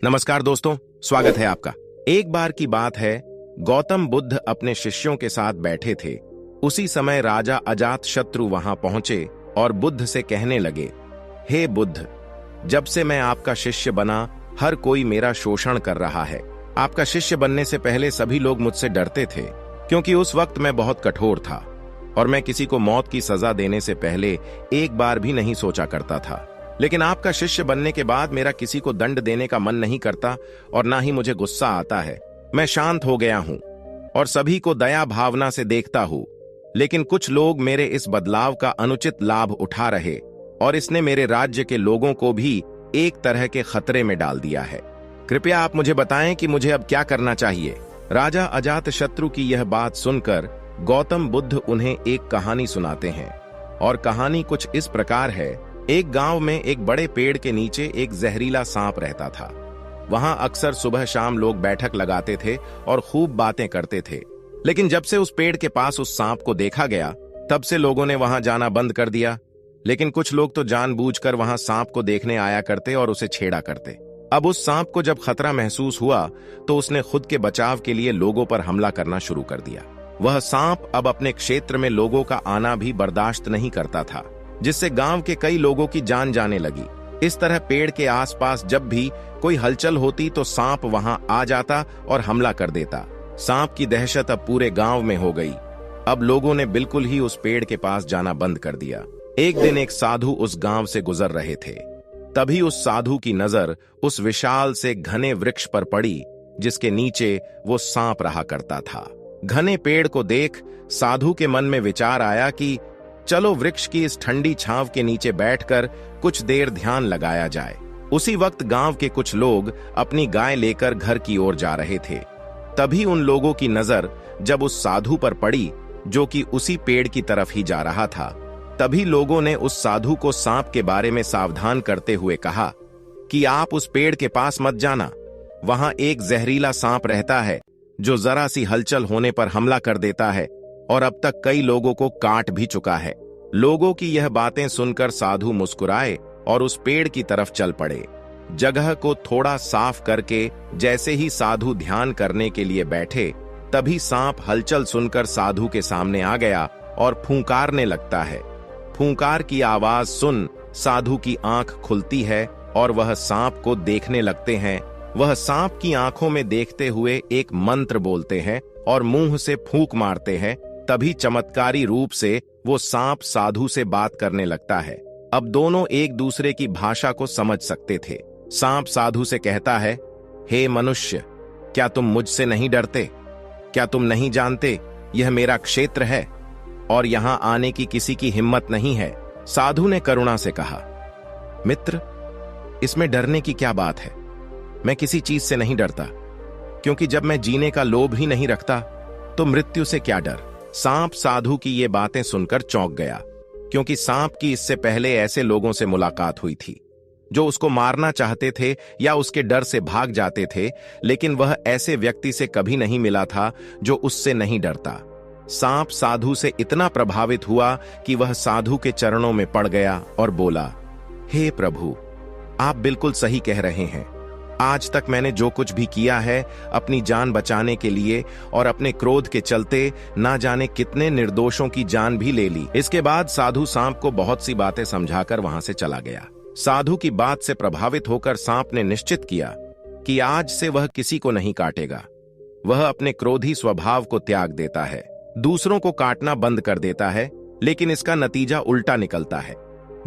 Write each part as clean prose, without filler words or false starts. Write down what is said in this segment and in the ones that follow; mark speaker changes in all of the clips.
Speaker 1: नमस्कार दोस्तों, स्वागत है आपका। एक बार की बात है, गौतम बुद्ध अपने शिष्यों के साथ बैठे थे। उसी समय राजा अजातशत्रु वहां पहुंचे और बुद्ध से कहने लगे, हे बुद्ध, जब से मैं आपका शिष्य बना, हर कोई मेरा शोषण कर रहा है। आपका शिष्य बनने से पहले सभी लोग मुझसे डरते थे, क्योंकि उस वक्त मैं बहुत कठोर था और मैं किसी को मौत की सजा देने से पहले एक बार भी नहीं सोचा करता था। लेकिन आपका शिष्य बनने के बाद मेरा किसी को दंड देने का मन नहीं करता और ना ही मुझे गुस्सा आता है। मैं शांत हो गया हूं और सभी को दया भावना से देखता हूं। लेकिन कुछ लोग मेरे इस बदलाव का अनुचित लाभ उठा रहे और इसने मेरे राज्य के लोगों को भी एक तरह के खतरे में डाल दिया है। कृपया आप मुझे बताएं कि मुझे अब क्या करना चाहिए। राजा अजातशत्रु की यह बात सुनकर गौतम बुद्ध उन्हें एक कहानी सुनाते हैं और कहानी कुछ इस प्रकार है। एक गांव में एक बड़े पेड़ के नीचे एक जहरीला सांप रहता था। वहां अक्सर सुबह शाम लोग बैठक लगाते थे और खूब बातें करते थे। लेकिन जब से उस पेड़ के पास उस सांप को देखा गया, तब से लोगों ने वहां जाना बंद कर दिया। लेकिन कुछ लोग तो जानबूझकर वहां सांप को देखने आया करते और उसे छेड़ा करते। अब उस सांप को जब खतरा महसूस हुआ तो उसने खुद के बचाव के लिए लोगों पर हमला करना शुरू कर दिया। वह सांप अब अपने क्षेत्र में लोगों का आना भी बर्दाश्त नहीं करता था, जिससे गांव के कई लोगों की जान जाने लगी। इस तरह पेड़ के आसपास जब भी कोई हलचल होती तो सांप वहां आ जाता और हमला कर देता। सांप की दहशत अब पूरे गांव में हो गई। अब लोगों ने बिल्कुल ही उस पेड़ के पास जाना बंद कर दिया। एक दिन एक साधु उस गांव से गुजर रहे थे। तभी उस साधु की नजर उस विशाल से घने वृक्ष पर पड़ी, जिसके नीचे वो सांप रहा करता था। घने पेड़ को देख साधु के मन में विचार आया कि चलो वृक्ष की इस ठंडी छांव के नीचे बैठकर कुछ देर ध्यान लगाया जाए। उसी वक्त गांव के कुछ लोग अपनी गाय लेकर घर की ओर जा रहे थे। तभी उन लोगों की नजर जब उस साधु पर पड़ी, जो कि उसी पेड़ की तरफ ही जा रहा था, तभी लोगों ने उस साधु को सांप के बारे में सावधान करते हुए कहा कि आप उस पेड़ के पास मत जाना। वहां एक जहरीला सांप रहता है जो जरा सी हलचल होने पर हमला कर देता है और अब तक कई लोगों को काट भी चुका है। लोगों की यह बातें सुनकर साधु मुस्कुराए और उस पेड़ की तरफ चल पड़े। जगह को थोड़ा साफ करके जैसे ही साधु ध्यान करने के लिए बैठे, तभी सांप हलचल सुनकर साधु के सामने आ गया और फूंकारने लगता है। फूंकार की आवाज सुन साधु की आंख खुलती है और वह सांप को देखने लगते हैं। वह सांप की आंखों में देखते हुए एक मंत्र बोलते हैं और मुंह से फूंक मारते हैं। तभी चमत्कारी रूप से वो सांप साधु से बात करने लगता है। अब दोनों एक दूसरे की भाषा को समझ सकते थे। सांप साधु से कहता है, हे मनुष्य, क्या तुम मुझसे नहीं डरते? क्या तुम नहीं जानते यह मेरा क्षेत्र है और यहां आने की किसी की हिम्मत नहीं है? साधु ने करुणा से कहा, मित्र, इसमें डरने की क्या बात है? मैं किसी चीज से नहीं डरता, क्योंकि जब मैं जीने का लोभ ही नहीं रखता तो मृत्यु से क्या डर। सांप साधु की ये बातें सुनकर चौंक गया, क्योंकि सांप की इससे पहले ऐसे लोगों से मुलाकात हुई थी जो उसको मारना चाहते थे या उसके डर से भाग जाते थे, लेकिन वह ऐसे व्यक्ति से कभी नहीं मिला था जो उससे नहीं डरता। सांप साधु से इतना प्रभावित हुआ कि वह साधु के चरणों में पड़ गया और बोला, हे प्रभु, आप बिल्कुल सही कह रहे हैं। आज तक मैंने जो कुछ भी किया है अपनी जान बचाने के लिए और अपने क्रोध के चलते ना जाने कितने निर्दोषों की जान भी ले ली। इसके बाद साधु सांप को बहुत सी बातें समझाकर वहां से चला गया। साधु की बात से प्रभावित होकर सांप ने निश्चित किया कि आज से वह किसी को नहीं काटेगा। वह अपने क्रोधी स्वभाव को त्याग देता है, दूसरों को काटना बंद कर देता है, लेकिन इसका नतीजा उल्टा निकलता है।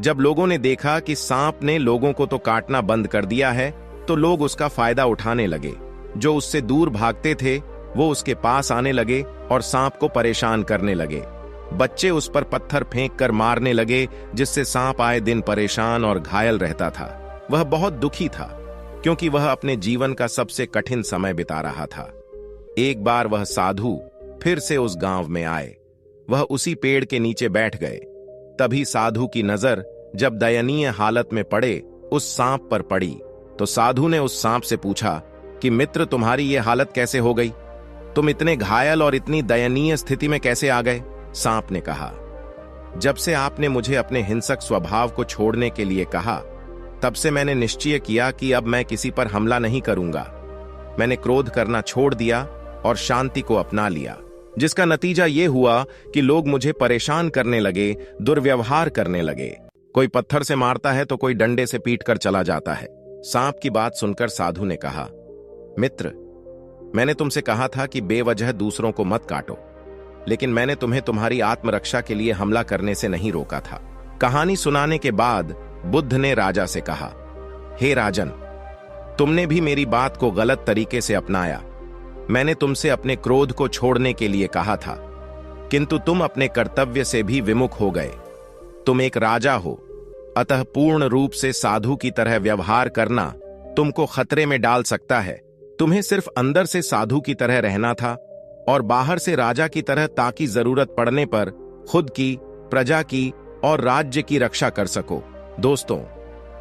Speaker 1: जब लोगों ने देखा कि सांप ने लोगों को तो काटना बंद कर दिया है, तो लोग उसका फायदा उठाने लगे। जो उससे दूर भागते थे वो उसके पास आने लगे और सांप को परेशान करने लगे। बच्चे उस पर पत्थर फेंक कर मारने लगे, जिससे सांप आए दिन परेशान और घायल रहता था। वह बहुत दुखी था, क्योंकि वह अपने जीवन का सबसे कठिन समय बिता रहा था। एक बार वह साधु फिर से उस गांव में आए। वह उसी पेड़ के नीचे बैठ गए। तभी साधु की नजर जब दयनीय हालत में पड़े उस सांप पर पड़ी, तो साधु ने उस सांप से पूछा कि मित्र, तुम्हारी ये हालत कैसे हो गई? तुम इतने घायल और इतनी दयनीय स्थिति में कैसे आ गए? सांप ने कहा, जब से आपने मुझे अपने हिंसक स्वभाव को छोड़ने के लिए कहा, तब से मैंने निश्चय किया कि अब मैं किसी पर हमला नहीं करूंगा। मैंने क्रोध करना छोड़ दिया और शांति को अपना लिया, जिसका नतीजा ये हुआ कि लोग मुझे परेशान करने लगे, दुर्व्यवहार करने लगे। कोई पत्थर से मारता है तो कोई डंडे से पीट कर चला जाता है। सांप की बात सुनकर साधु ने कहा, मित्र, मैंने तुमसे कहा था कि बेवजह दूसरों को मत काटो, लेकिन मैंने तुम्हें तुम्हारी आत्मरक्षा के लिए हमला करने से नहीं रोका था। कहानी सुनाने के बाद बुद्ध ने राजा से कहा, हे राजन, तुमने भी मेरी बात को गलत तरीके से अपनाया। मैंने तुमसे अपने क्रोध को छोड़ने के लिए कहा था, किंतु तुम अपने कर्तव्य से भी विमुख हो गए। तुम एक राजा हो, अतः पूर्ण रूप से साधु की तरह व्यवहार करना तुमको खतरे में डाल सकता है। तुम्हें सिर्फ अंदर से साधु की तरह रहना था और बाहर से राजा की तरह, ताकि जरूरत पड़ने पर खुद की, प्रजा की और राज्य की रक्षा कर सको। दोस्तों,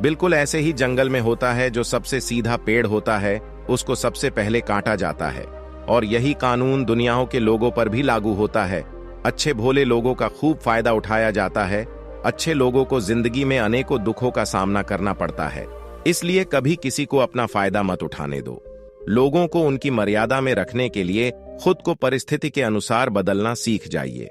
Speaker 1: बिल्कुल ऐसे ही जंगल में होता है, जो सबसे सीधा पेड़ होता है उसको सबसे पहले काटा जाता है, और यही कानून दुनियाओं के लोगों पर भी लागू होता है। अच्छे भोले लोगों का खूब फायदा उठाया जाता है। अच्छे लोगों को जिंदगी में अनेकों दुखों का सामना करना पड़ता है, इसलिए कभी किसी को अपना फायदा मत उठाने दो। लोगों को उनकी मर्यादा में रखने के लिए खुद को परिस्थिति के अनुसार बदलना सीख जाइए,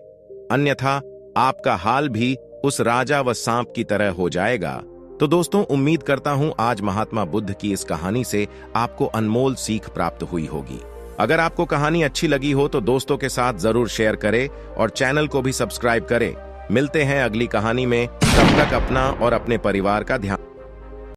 Speaker 1: अन्यथा आपका हाल भी उस राजा व सांप की तरह हो जाएगा। तो दोस्तों, उम्मीद करता हूं आज महात्मा बुद्ध की इस कहानी से आपको अनमोल सीख प्राप्त हुई होगी। अगर आपको कहानी अच्छी लगी हो तो दोस्तों के साथ जरूर शेयर करें और चैनल को भी सब्सक्राइब करें। मिलते हैं अगली कहानी में, तब तक अपना और अपने परिवार का ध्यान